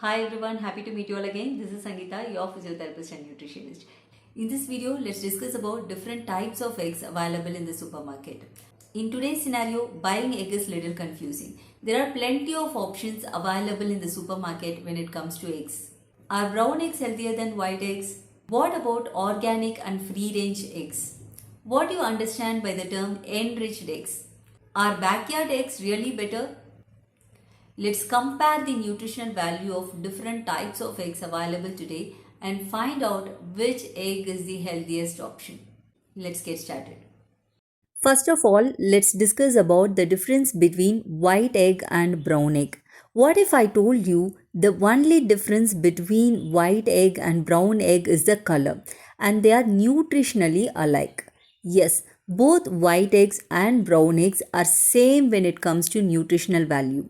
Hi everyone, happy to meet you all again. This is Sangeeta, your physiotherapist and nutritionist. In this video, let's discuss about different types of eggs available in the supermarket. In today's scenario, buying egg is little confusing. There are plenty of options available in the supermarket when it comes to eggs. Are brown eggs healthier than white eggs? What about organic and free range eggs? What do you understand by the term enriched eggs? Are backyard eggs really better? Let's compare the nutritional value of different types of eggs available today and find out which egg is the healthiest option. Let's get started. First of all, let's discuss about the difference between white egg and brown egg. What if I told you the only difference between white egg and brown egg is the color and they are nutritionally alike? Yes, both white eggs and brown eggs are same when it comes to nutritional value.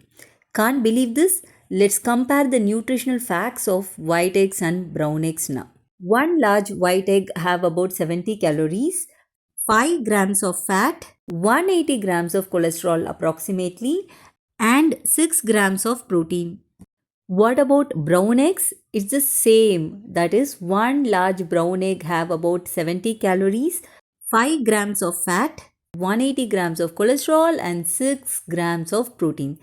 Can't believe this? Let's compare the nutritional facts of white eggs and brown eggs now. One large white egg have about 70 calories, 5 grams of fat, 180 grams of cholesterol approximately, and 6 grams of protein. What about brown eggs? It's the same. That is, one large brown egg have about 70 calories, 5 grams of fat, 180 grams of cholesterol, and 6 grams of protein.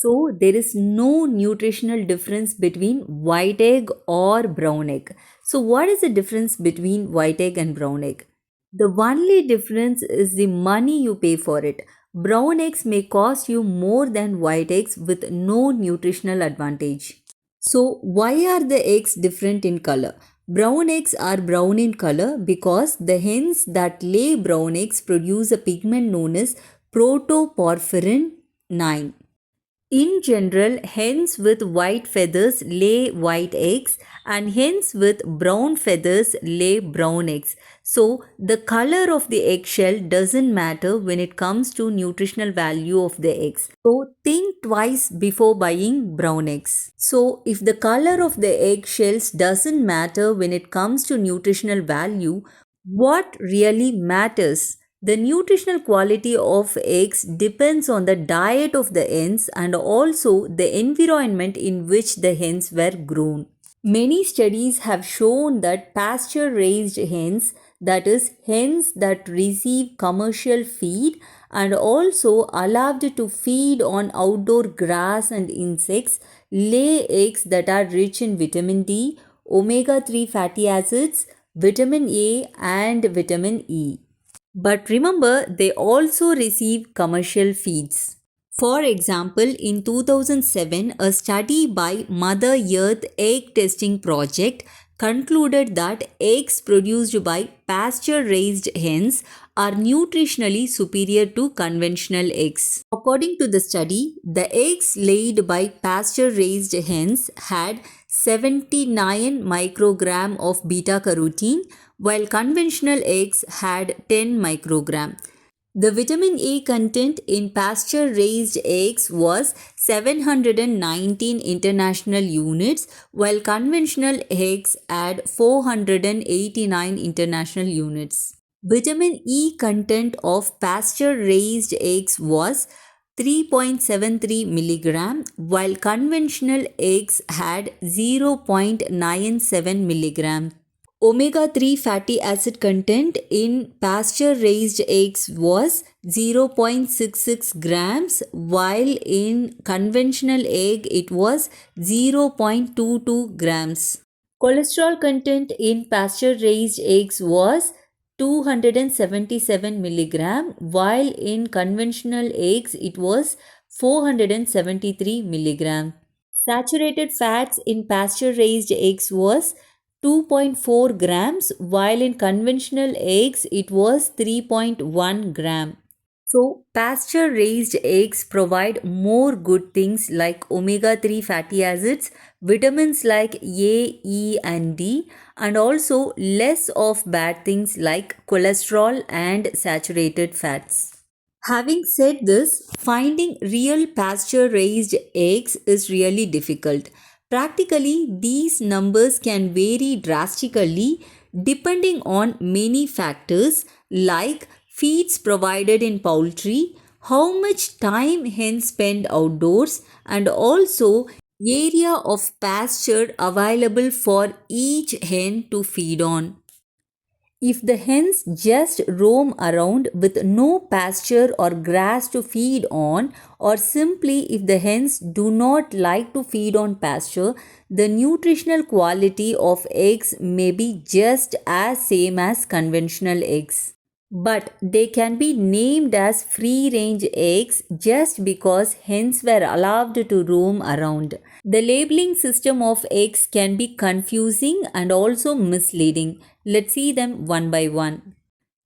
So, there is no nutritional difference between white egg or brown egg. So, what is the difference between white egg and brown egg? The only difference is the money you pay for it. Brown eggs may cost you more than white eggs with no nutritional advantage. So, why are the eggs different in color? Brown eggs are brown in color because the hens that lay brown eggs produce a pigment known as protoporphyrin 9. In general, hens with white feathers lay white eggs and hens with brown feathers lay brown eggs. So, the color of the eggshell doesn't matter when it comes to nutritional value of the eggs. So, think twice before buying brown eggs. So, if the color of the eggshells doesn't matter when it comes to nutritional value, what really matters? The nutritional quality of eggs depends on the diet of the hens and also the environment in which the hens were grown. Many studies have shown that pasture raised hens, that is, hens that receive commercial feed and also allowed to feed on outdoor grass and insects, lay eggs that are rich in vitamin D, omega 3 fatty acids, vitamin A, and vitamin E. But remember, they also receive commercial feeds. For example, in 2007, a study by Mother Earth Egg Testing Project concluded that eggs produced by pasture raised hens are nutritionally superior to conventional eggs. According to the study, the eggs laid by pasture raised hens had 79 microgram of beta carotene while conventional eggs had 10 microgram. The vitamin A content in pasture raised eggs was 719 international units while conventional eggs had 489 international units. Vitamin E content of pasture raised eggs was 3.73 milligram while conventional eggs had 0.97 milligram. Omega 3 fatty acid content in pasture raised eggs was 0.66 grams while in conventional egg it was 0.22 grams. Cholesterol content in pasture raised eggs was 277 milligram while in conventional eggs it was 473 milligram. Saturated fats in pasture raised eggs was 2.4 grams while in conventional eggs it was 3.1 gram. So, pasture raised eggs provide more good things like omega 3 fatty acids, vitamins like A, E, and D, and also less of bad things like cholesterol and saturated fats. Having said this, finding real pasture raised eggs is really difficult. Practically, these numbers can vary drastically depending on many factors like feeds provided in poultry, how much time hens spend outdoors, and also Area of pasture available for each hen to feed on. If the hens just roam around with no pasture or grass to feed on, or simply if the hens do not like to feed on pasture, the nutritional quality of eggs may be just as same as conventional eggs. But they can be named as free range eggs just because hens were allowed to roam around. The labeling system of eggs can be confusing and also misleading. Let's see them one by one.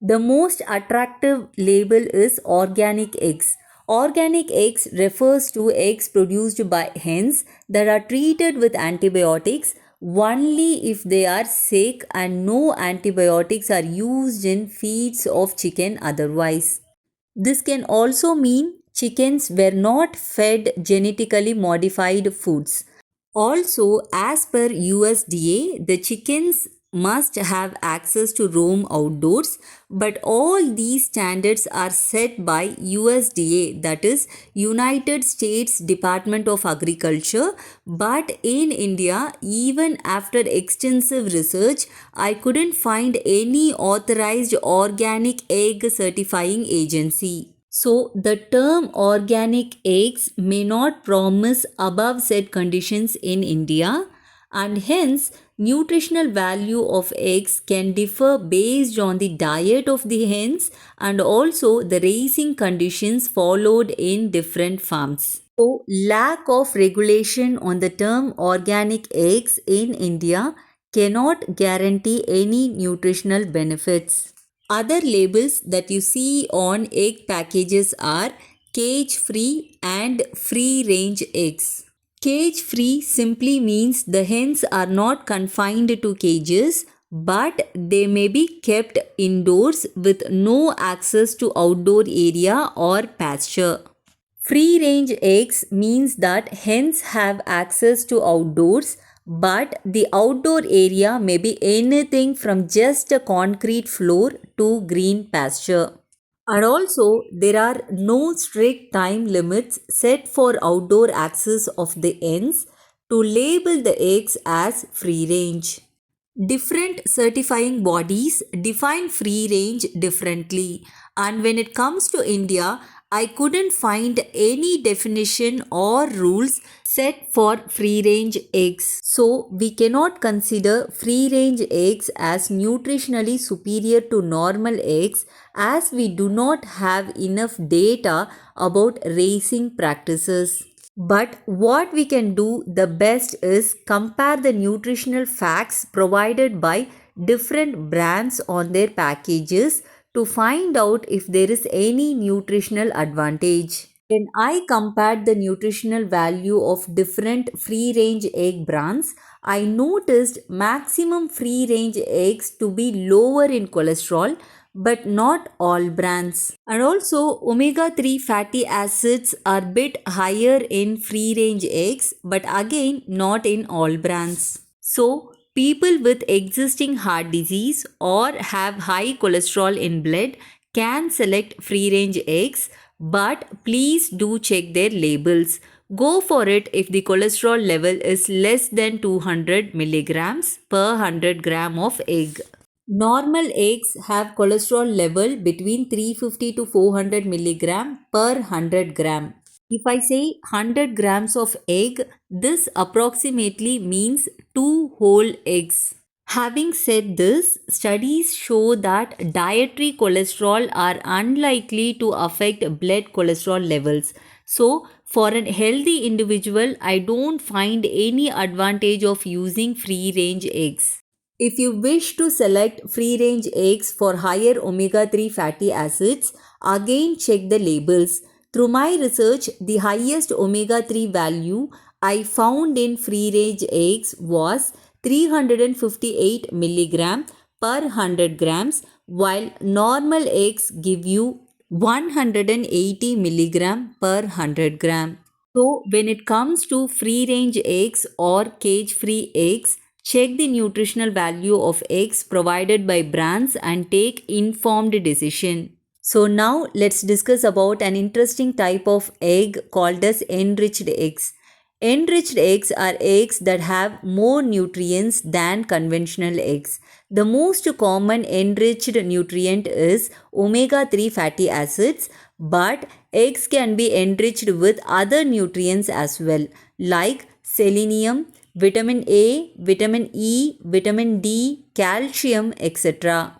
The most attractive label is organic eggs. Organic eggs refers to eggs produced by hens that are treated with antibiotics only if they are sick and no antibiotics are used in feeds of chicken otherwise. This can also mean chickens were not fed genetically modified foods. Also, as per USDA, the chickens must have access to roam outdoors, but all these standards are set by USDA, that is United States Department of Agriculture. But in India, even after extensive research, I couldn't find any authorized organic egg certifying agency. So, the term organic eggs may not promise above said conditions in India, and hence nutritional value of eggs can differ based on the diet of the hens and also the raising conditions followed in different farms. So, lack of regulation on the term organic eggs in India cannot guarantee any nutritional benefits. Other labels that you see on egg packages are cage free and free range eggs. Cage free simply means the hens are not confined to cages but they may be kept indoors with no access to outdoor area or pasture. Free range eggs means that hens have access to outdoors, but the outdoor area may be anything from just a concrete floor to green pasture. And also, there are no strict time limits set for outdoor access of the hens to label the eggs as free range. Different certifying bodies define free range differently, and when it comes to India, I couldn't find any definition or rules set for free range eggs. So, we cannot consider free range eggs as nutritionally superior to normal eggs as we do not have enough data about raising practices. But what we can do the best is compare the nutritional facts provided by different brands on their packages to find out if there is any nutritional advantage. When I compared the nutritional value of different free range egg brands, I noticed maximum free range eggs to be lower in cholesterol but not all brands. And also omega 3 fatty acids are bit higher in free range eggs but again not in all brands. So people with existing heart disease or have high cholesterol in blood can select free range eggs, but please do check their labels. Go for it if the cholesterol level is less than 200 milligrams per 100 gram of egg. Normal eggs have cholesterol level between 350 to 400 milligram per 100 gram. If I say 100 grams of egg, this approximately means 2 whole eggs. Having said this, studies show that dietary cholesterol are unlikely to affect blood cholesterol levels. So, for a healthy individual, I don't find any advantage of using free range eggs. If you wish to select free range eggs for higher omega 3 fatty acids, again check the labels. Through my research, the highest omega 3 value I found in free range eggs was 358 milligram per 100 grams, while normal eggs give you 180 milligram per 100 gram. So, when it comes to free range eggs or cage free eggs, check the nutritional value of eggs provided by brands and take informed decision. So now let's discuss about an interesting type of egg called as enriched eggs. Enriched eggs are eggs that have more nutrients than conventional eggs. The most common enriched nutrient is omega 3 fatty acids, but eggs can be enriched with other nutrients as well, like selenium, vitamin A, vitamin E, vitamin D, calcium, etc.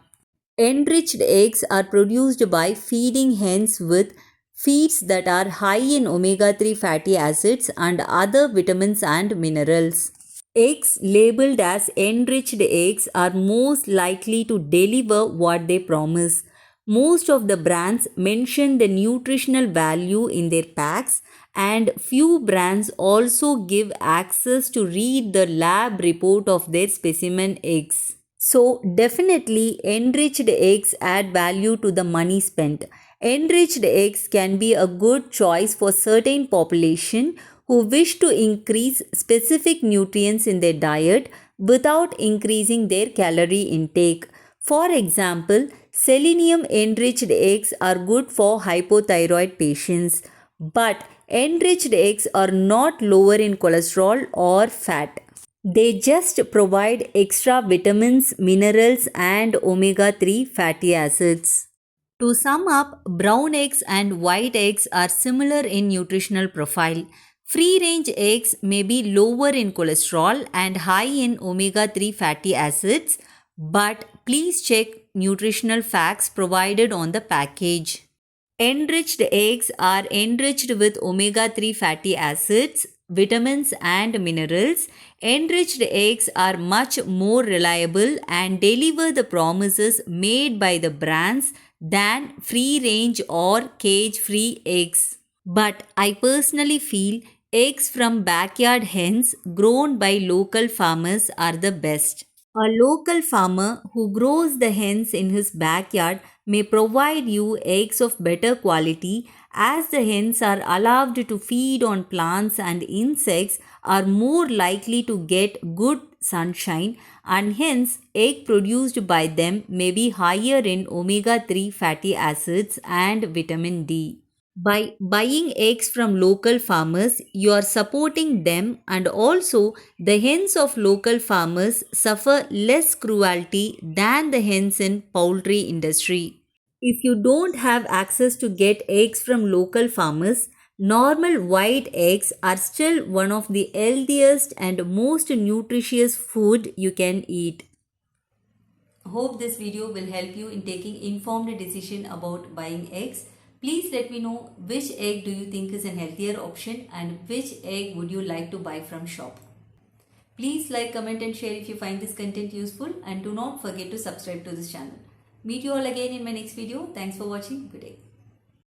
Enriched eggs are produced by feeding hens with feeds that are high in omega 3 fatty acids and other vitamins and minerals. Eggs labeled as enriched eggs are most likely to deliver what they promise. Most of the brands mention the nutritional value in their packs, and few brands also give access to read the lab report of their specimen eggs. So, definitely, enriched eggs add value to the money spent. Enriched eggs can be a good choice for certain population who wish to increase specific nutrients in their diet without increasing their calorie intake. For example, selenium enriched eggs are good for hypothyroid patients, but enriched eggs are not lower in cholesterol or fat. They just provide extra vitamins, minerals, and omega 3 fatty acids. To sum up, brown eggs and white eggs are similar in nutritional profile. Free range eggs may be lower in cholesterol and high in omega 3 fatty acids, but please check nutritional facts provided on the package. Enriched eggs are enriched with omega 3 fatty acids, vitamins, and minerals. Enriched eggs are much more reliable and deliver the promises made by the brands than free range or cage free eggs. But I personally feel eggs from backyard hens grown by local farmers are the best. A local farmer who grows the hens in his backyard may provide you eggs of better quality, as the hens are allowed to feed on plants and insects are more likely to get good sunshine, and hence egg produced by them may be higher in omega 3 fatty acids and vitamin D. By buying eggs from local farmers, you are supporting them, and also the hens of local farmers suffer less cruelty than the hens in poultry industry. If you don't have access to get eggs from local farmers, normal white eggs are still one of the healthiest and most nutritious food you can eat. Hope this video will help you in taking informed decision about buying eggs. Please let me know which egg do you think is an healthier option and which egg would you like to buy from shop. Please like, comment and share if you find this content useful, and do not forget to subscribe to this channel. Meet you all again in my next video. Thanks for watching. Good day.